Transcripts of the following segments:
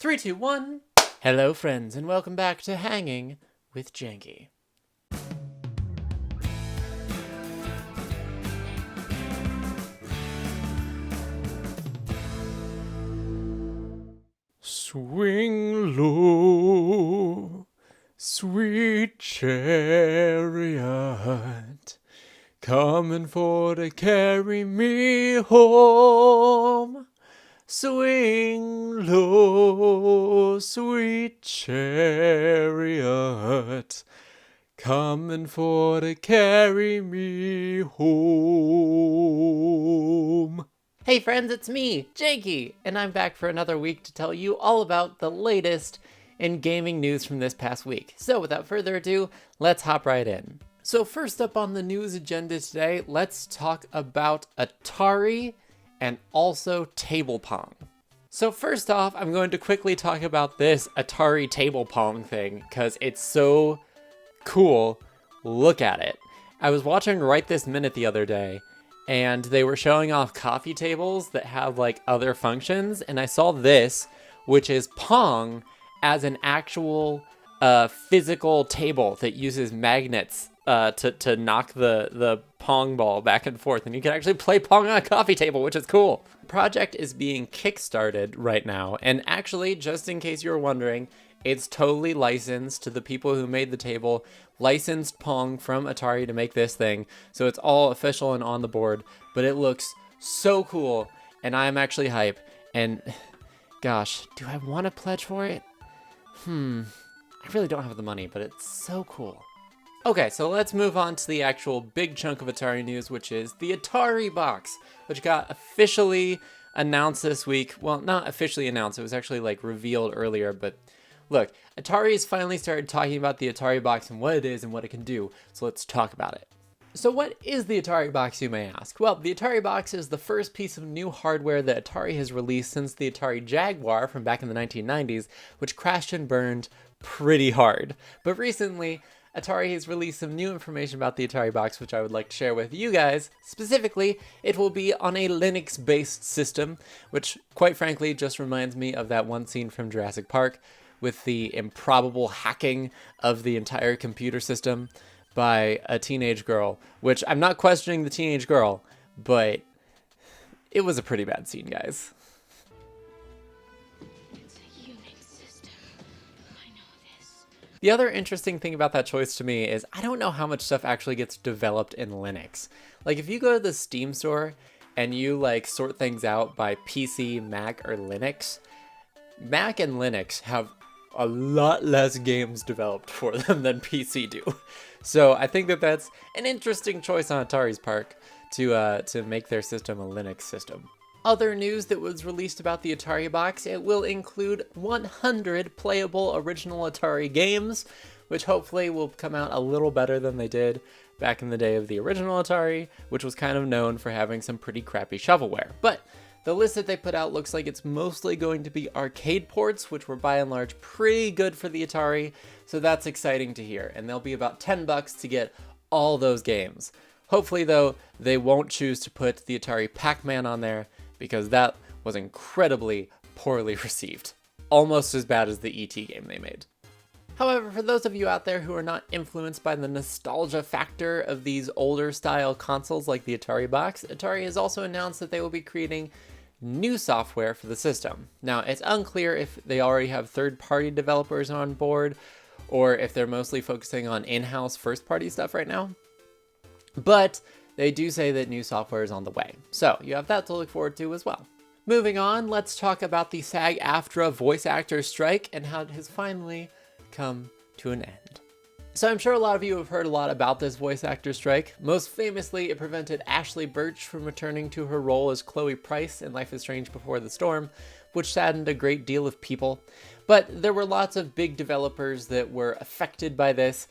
3, 2, 1. Hello, friends, and welcome back to Hanging with Janky. Swing low, sweet chariot, coming for to carry me home. Swing low, sweet chariot, coming for to carry me home. Hey friends, it's me, Janky, and I'm back for another week to tell you all about the latest in gaming news from this past week. So without further ado, let's hop right in. So first up on the news agenda today, let's talk about Atari and also table pong. So first off, I'm going to quickly talk about this Atari table pong thing because it's so cool. Look at it. I was watching Right This Minute the other day, and they were showing off coffee tables that have like other functions, and I saw this, which is Pong as an actual physical table that uses magnets to knock the Pong ball back and forth, and you can actually play Pong on a coffee table, which is cool. The project is being kickstarted right now, and actually, just in case you're wondering, it's totally licensed to the people who made the table, licensed Pong from Atari to make this thing, so it's all official and on the board, but it looks so cool, and I'm actually hype, and gosh, do I want to pledge for it? I really don't have the money, but it's so cool. Okay, so let's move on to the actual big chunk of Atari news, which is the Atari box, which got officially announced this week. Well, not officially announced, it was actually like revealed earlier, but look, Atari has finally started talking about the Atari box and what it is and what it can do, so let's talk about it. So what is the Atari box, you may ask? Well, the Atari box is the first piece of new hardware that Atari has released since the Atari Jaguar from back in the 1990s, which crashed and burned pretty hard. But recently, Atari has released some new information about the Atari box, which I would like to share with you guys. Specifically, it will be on a Linux-based system, which quite frankly just reminds me of that one scene from Jurassic Park with the improbable hacking of the entire computer system by a teenage girl, which I'm not questioning the teenage girl, but it was a pretty bad scene, guys. It's a Unix system. I know this. The other interesting thing about that choice to me is I don't know how much stuff actually gets developed in Linux. Like if you go to the Steam store and you like sort things out by PC, Mac, or Linux, Mac and Linux have a lot less games developed for them than PC do. So I think that that's an interesting choice on Atari's part to make their system a Linux system. Other news that was released about the Atari box, it will include 100 playable original Atari games, which hopefully will come out a little better than they did back in the day of the original Atari, which was kind of known for having some pretty crappy shovelware. But the list that they put out looks like it's mostly going to be arcade ports, which were by and large pretty good for the Atari, so that's exciting to hear, and they'll be about $10 to get all those games. Hopefully though, they won't choose to put the Atari Pac-Man on there, because that was incredibly poorly received. Almost as bad as the E.T. game they made. However, for those of you out there who are not influenced by the nostalgia factor of these older style consoles like the Atari box, Atari has also announced that they will be creating new software for the system. Now, it's unclear if they already have third-party developers on board, or if they're mostly focusing on in-house first-party stuff right now, but they do say that new software is on the way. So you have that to look forward to as well. Moving on, let's talk about the SAG-AFTRA voice actor strike and how it has finally come to an end. So I'm sure a lot of you have heard a lot about this voice actor strike. Most famously, it prevented Ashley Birch from returning to her role as Chloe Price in Life is Strange Before the Storm, which saddened a great deal of people. But there were lots of big developers that were affected by this,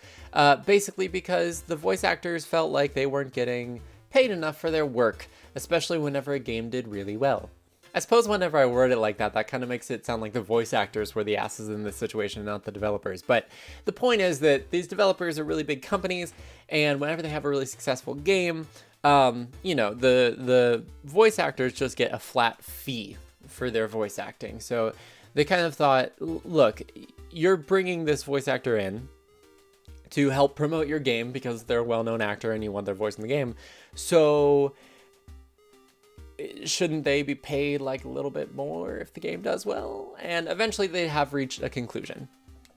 basically because the voice actors felt like they weren't getting paid enough for their work, especially whenever a game did really well. I suppose whenever I word it like that, that kind of makes it sound like the voice actors were the asses in this situation, not the developers. But the point is that these developers are really big companies, and whenever they have a really successful game, you know, the voice actors just get a flat fee for their voice acting. So They kind of thought, look, you're bringing this voice actor in to help promote your game because they're a well-known actor and you want their voice in the game. So shouldn't they be paid like a little bit more if the game does well? And eventually they have reached a conclusion.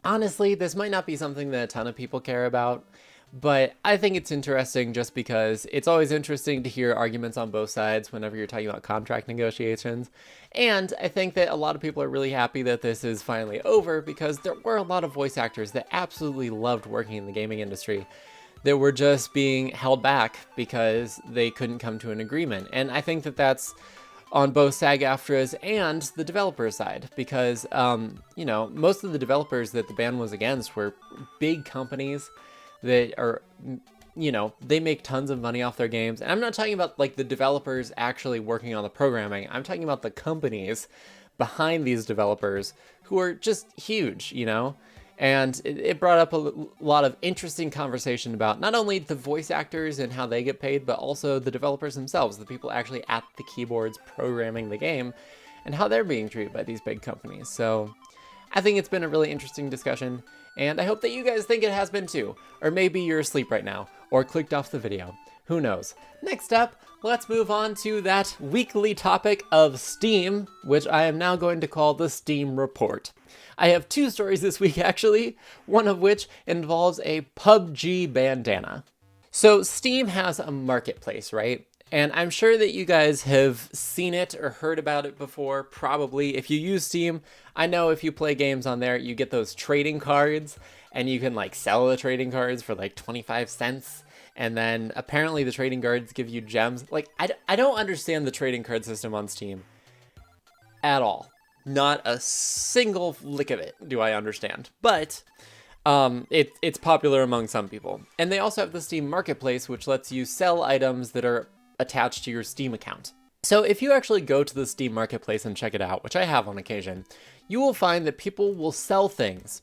Honestly, this might not be something that a ton of people care about, but I think it's interesting just because it's always interesting to hear arguments on both sides whenever you're talking about contract negotiations. And I think that a lot of people are really happy that this is finally over because there were a lot of voice actors that absolutely loved working in the gaming industry that were just being held back because they couldn't come to an agreement. And I think that that's on both SAG-AFTRA's and the developer side because, you know, most of the developers that the ban was against were big companies that are, you know, they make tons of money off their games. And I'm not talking about like the developers actually working on the programming. I'm talking about the companies behind these developers who are just huge, you know? And it brought up a lot of interesting conversation about not only the voice actors and how they get paid, but also the developers themselves, the people actually at the keyboards programming the game, and how they're being treated by these big companies. So I think it's been a really interesting discussion, and I hope that you guys think it has been too. Or maybe you're asleep right now, or clicked off the video. Who knows? Next up, let's move on to that weekly topic of Steam, which I am now going to call the Steam Report. I have two stories this week, actually, one of which involves a PUBG bandana. So Steam has a marketplace, right? And I'm sure that you guys have seen it or heard about it before, probably. If you use Steam, I know if you play games on there, you get those trading cards, and you can like sell the trading cards for like 25 cents. And then apparently the trading cards give you gems. Like, I don't understand the trading card system on Steam at all. Not a single lick of it do I understand, but it's popular among some people. And they also have the Steam Marketplace, which lets you sell items that are attached to your Steam account. So if you actually go to the Steam Marketplace and check it out, which I have on occasion, you will find that people will sell things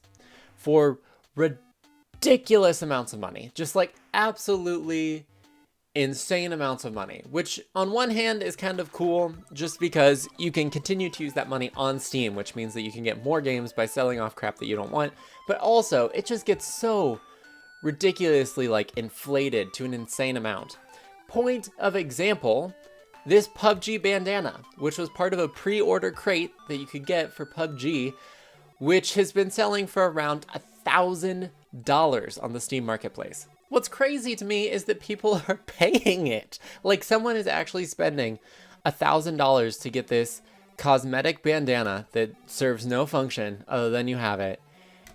for ridiculous amounts of money, just like absolutely insane amounts of money, which on one hand is kind of cool just because you can continue to use that money on Steam, which means that you can get more games by selling off crap that you don't want, but also it just gets so ridiculously like inflated to an insane amount. Point of example, this PUBG bandana, which was part of a pre-order crate that you could get for PUBG, which has been selling for around $1,000 on the Steam Marketplace. What's crazy to me is that people are paying it. Like someone is actually spending $1,000 to get this cosmetic bandana that serves no function other than you have it.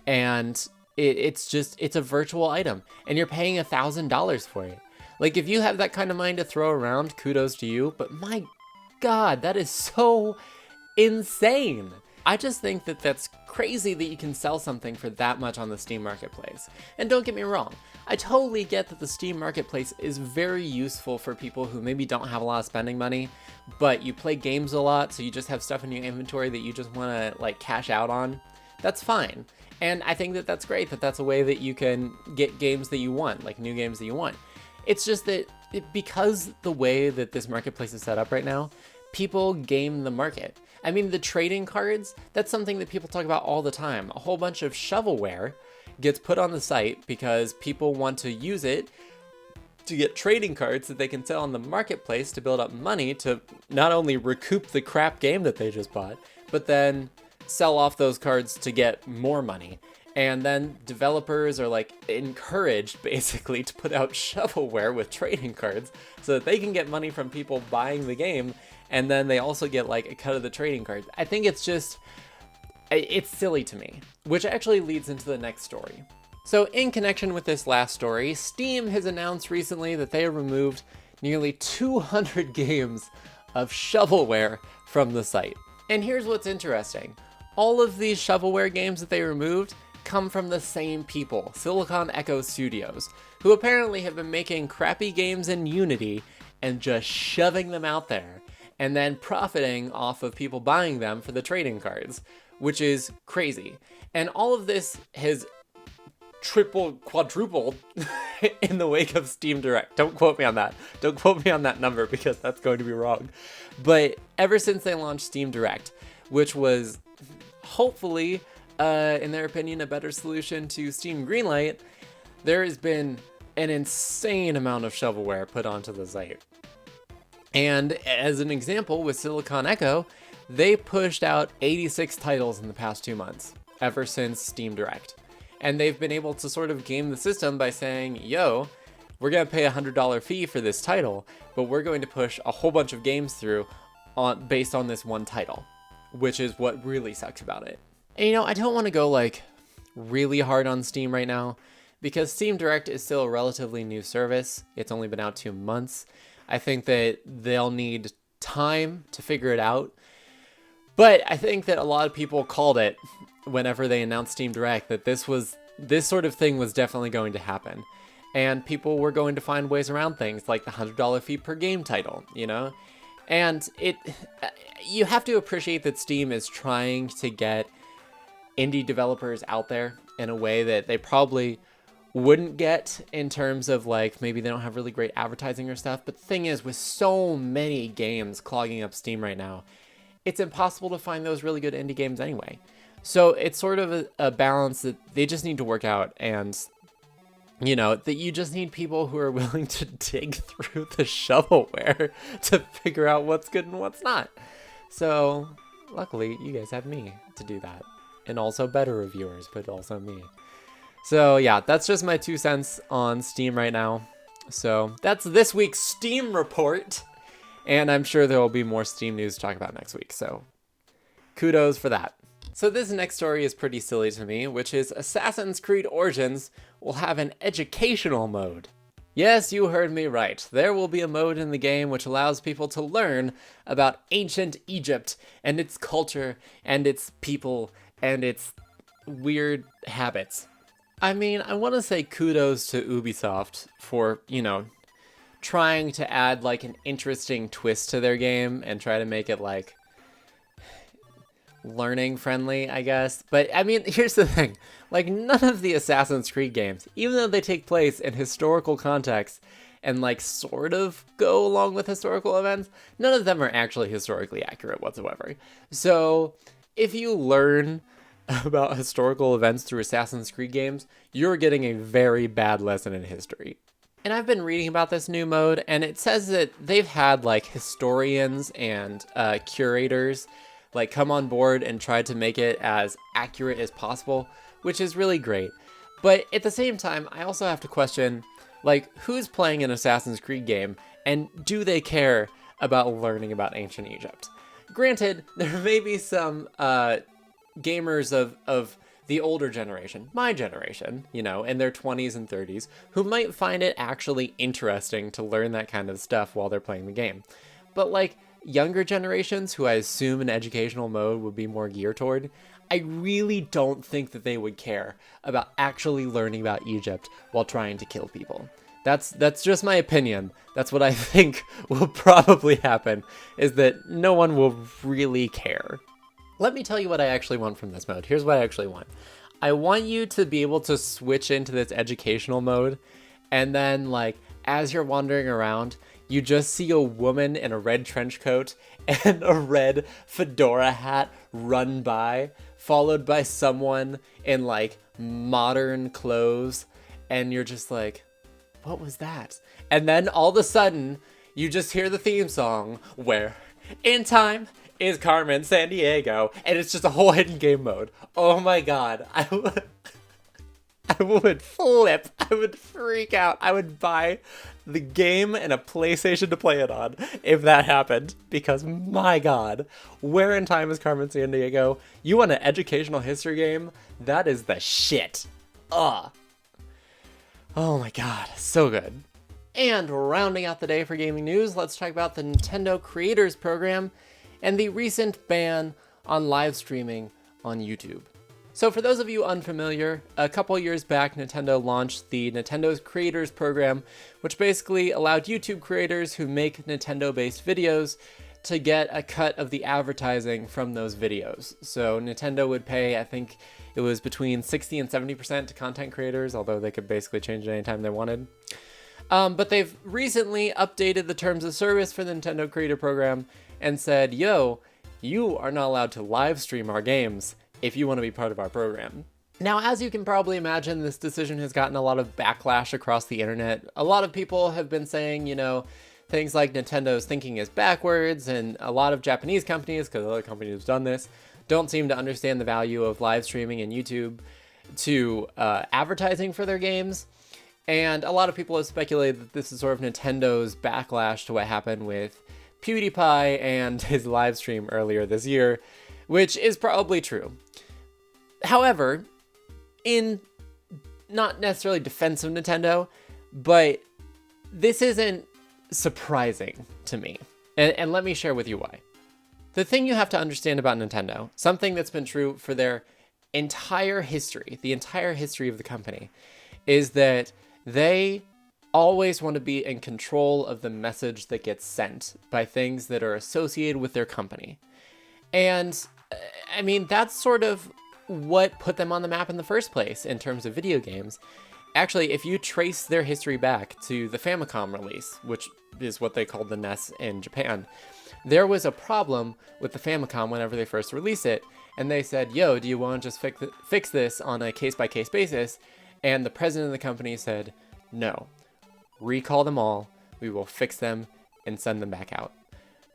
And it's a virtual item and you're paying $1,000 for it. Like if you have that kind of money to throw around, kudos to you, but my God, that is so insane. I just think that that's crazy that you can sell something for that much on the Steam Marketplace. And don't get me wrong, I totally get that the Steam Marketplace is very useful for people who maybe don't have a lot of spending money, but you play games a lot, so you just have stuff in your inventory that you just want to like cash out on. That's fine. And I think that that's great, that that's a way that you can get games that you want, like new games that you want. It's just that because the way that this marketplace is set up right now, people game the market. I mean, the trading cards, that's something that people talk about all the time. A whole bunch of shovelware gets put on the site because people want to use it to get trading cards that they can sell on the marketplace to build up money to not only recoup the crap game that they just bought, but then sell off those cards to get more money. And then developers are like encouraged basically to put out shovelware with trading cards so that they can get money from people buying the game. And then they also get like a cut of the trading cards. I think it's silly to me, which actually leads into the next story. So in connection with this last story, Steam has announced recently that they removed nearly 200 games of shovelware from the site. And here's what's interesting. All of these shovelware games that they removed come from the same people, Silicon Echo Studios, who apparently have been making crappy games in Unity and just shoving them out there, and then profiting off of people buying them for the trading cards, which is crazy. And all of this has quadrupled in the wake of Steam Direct. Don't quote me on that. Don't quote me on that number because that's going to be wrong. But ever since they launched Steam Direct, which was hopefully, in their opinion, a better solution to Steam Greenlight, there has been an insane amount of shovelware put onto the site. And as an example, with Silicon Echo, they pushed out 86 titles in the past 2 months, ever since Steam Direct. And they've been able to sort of game the system by saying, yo, we're going to pay a $100 fee for this title, but we're going to push a whole bunch of games through based on this one title, which is what really sucks about it. And I don't want to go like really hard on Steam right now, because Steam Direct is still a relatively new service. It's only been out 2 months. I think that they'll need time to figure it out. But I think that a lot of people called it whenever they announced Steam Direct that this sort of thing was definitely going to happen. And people were going to find ways around things like the $100 fee per game title, And you have to appreciate that Steam is trying to get indie developers out there in a way that they probably wouldn't get in terms of like maybe they don't have really great advertising or stuff. But the thing is, with so many games clogging up Steam right now, it's impossible to find those really good indie games anyway. So it's sort of a balance that they just need to work out, and that you just need people who are willing to dig through the shovelware to figure out what's good and what's not. So luckily you guys have me to do that, and also better reviewers, but also me. So yeah, that's just my 2 cents on Steam right now. So that's this week's Steam report, and I'm sure there will be more Steam news to talk about next week, so kudos for that. So this next story is pretty silly to me, which is Assassin's Creed Origins will have an educational mode. Yes, you heard me right. There will be a mode in the game which allows people to learn about ancient Egypt and its culture and its people and its weird habits. I mean, I want to say kudos to Ubisoft for, trying to add like an interesting twist to their game and try to make it like learning friendly, I guess. But I mean, here's the thing, like none of the Assassin's Creed games, even though they take place in historical context and like sort of go along with historical events, none of them are actually historically accurate whatsoever. So if you learn about historical events through Assassin's Creed games, you're getting a very bad lesson in history. And I've been reading about this new mode, and it says that they've had like historians and curators like come on board and tried to make it as accurate as possible, which is really great. But at the same time, I also have to question, like, who's playing an Assassin's Creed game, and do they care about learning about ancient Egypt? Granted, there may be some gamers of the older generation, my generation, in their 20s and 30s, who might find it actually interesting to learn that kind of stuff while they're playing the game. But like younger generations, who I assume an educational mode would be more geared toward, I really don't think that they would care about actually learning about Egypt while trying to kill people. That's just my opinion. That's what I think will probably happen, is that no one will really care. Let me tell you what I actually want from this mode. Here's what I actually want. I want you to be able to switch into this educational mode, and then like as you're wandering around, you just see a woman in a red trench coat and a red fedora hat run by, followed by someone in like modern clothes, and you're just like, what was that? And then all of a sudden, you just hear the theme song where in time is Carmen Sandiego, and it's just a whole hidden game mode. Oh my god, I would flip. I would freak out. I would buy the game and a PlayStation to play it on if that happened, because my god, where in time is Carmen Sandiego? You want an educational history game? That is the shit. Ugh. Oh my god, so good. And rounding out the day for gaming news, let's talk about the Nintendo Creators Program and the recent ban on live streaming on YouTube. So for those of you unfamiliar, a couple years back, Nintendo launched the Nintendo's Creators Program, which basically allowed YouTube creators who make Nintendo-based videos to get a cut of the advertising from those videos. So Nintendo would pay, I think it was between 60 and 70% to content creators, although they could basically change it anytime they wanted. But they've recently updated the terms of service for the Nintendo Creator Program and said, yo, you are not allowed to live stream our games. if you want to be part of our program. Now, as you can probably imagine, this decision has gotten a lot of backlash across the internet. A lot of people have been saying, you know, things like Nintendo's thinking is backwards, and a lot of Japanese companies, because other companies have done this, don't seem to understand the value of live streaming and YouTube to advertising for their games. And a lot of people have speculated that this is sort of Nintendo's backlash to what happened with PewDiePie and his live stream earlier this year, which is probably true. However, in not necessarily defense of Nintendo, but this isn't surprising to me. And let me share with you why. The thing you have to understand about Nintendo, something that's been true for their entire history, the entire history of the company, is that they always want to be in control of the message that gets sent by things that are associated with their company. And I mean, that's sort of what put them on the map in the first place in terms of video games. Actually, if you trace their history back to the Famicom release, which is what they called the NES in Japan, there was a problem with the Famicom whenever they first released it, and they said, yo, do you want to just fix this on a case-by-case basis? And the president of the company said, no, recall them all, we will fix them and send them back out.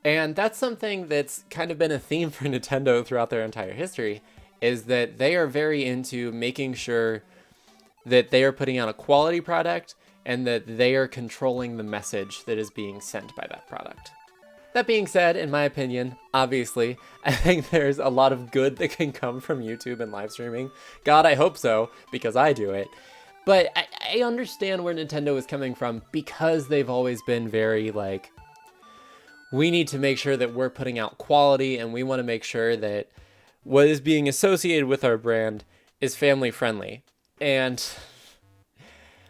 And that's something that's kind of been a theme for Nintendo throughout their entire history, is that they are very into making sure that they are putting out a quality product and that they are controlling the message that is being sent by that product. That being said, in my opinion, obviously, I think there's a lot of good that can come from YouTube and live streaming. God, I hope so, because I do it. But I understand where Nintendo is coming from, because they've always been very like, we need to make sure that we're putting out quality, and we want to make sure that what is being associated with our brand is family friendly. And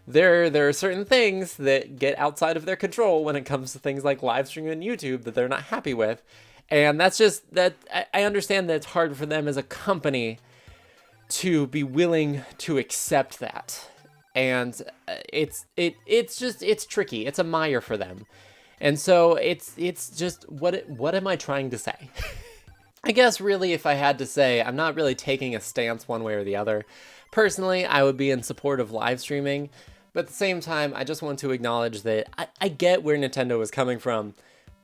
there are certain things that get outside of their control when it comes to things like live streaming and YouTube that they're not happy with. And that's just that I understand that it's hard for them as a company to be willing to accept that. And it's tricky. It's a mire for them. And so it's just what am I trying to say? I guess really, if I had to say, I'm not really taking a stance one way or the other. Personally, I would be in support of live streaming, but at the same time, I just want to acknowledge that I get where Nintendo is coming from,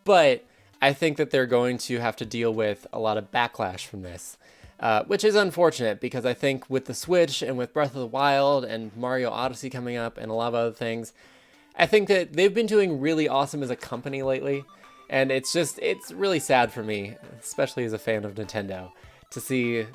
but I think that they're going to have to deal with a lot of backlash from this, which is unfortunate, because I think with the Switch and with Breath of the Wild and Mario Odyssey coming up and a lot of other things, I think that they've been doing really awesome as a company lately. And it's really sad for me, especially as a fan of Nintendo, to see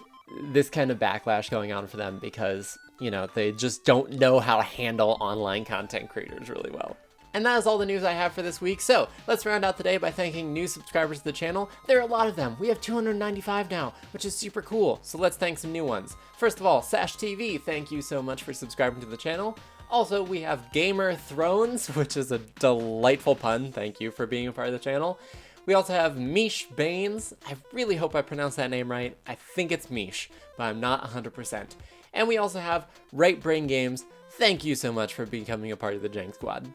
this kind of backlash going on for them, because, you know, they just don't know how to handle online content creators really well. And that is all the news I have for this week. So let's round out the day by thanking new subscribers to the channel. There are a lot of them. We have 295 now, which is super cool. So let's thank some new ones. First of all, Sash TV, thank you so much for subscribing to the channel. Also, we have Gamer Thrones, which is a delightful pun. Thank you for being a part of the channel. We also have Mish Baines. I really hope I pronounced that name right. I think it's Mish, but I'm not 100%. And we also have Right Brain Games. Thank you so much for becoming a part of the Jank Squad.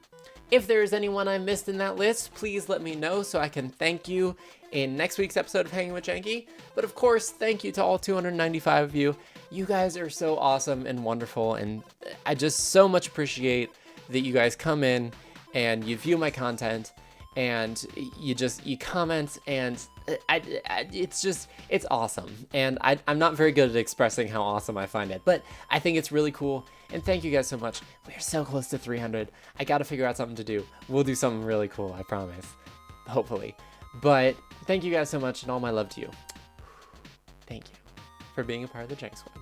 If there is anyone I missed in that list, please let me know so I can thank you in next week's episode of Hanging with Janky. But of course, thank you to all 295 of you. You guys are so awesome and wonderful, and I just so much appreciate that you guys come in and you view my content and you comment, and it's awesome. And I'm not very good at expressing how awesome I find it, but I think it's really cool. And thank you guys so much. We're so close to 300. I gotta figure out something to do. We'll do something really cool, I promise. Hopefully. But thank you guys so much, and all my love to you. Thank you for being a part of the Jank Squad.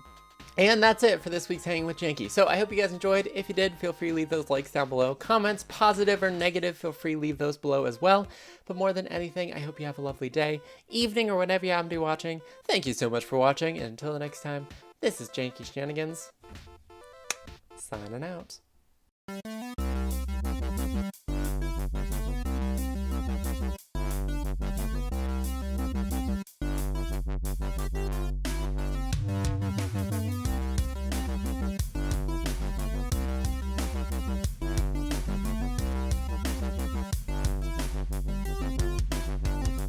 And that's it for this week's Hanging with Janky. So I hope you guys enjoyed. If you did, feel free to leave those likes down below. Comments, positive or negative, feel free to leave those below as well. But more than anything, I hope you have a lovely day, evening, or whenever you happen to be watching. Thank you so much for watching, and until the next time, this is Janky Shenanigans, signing out.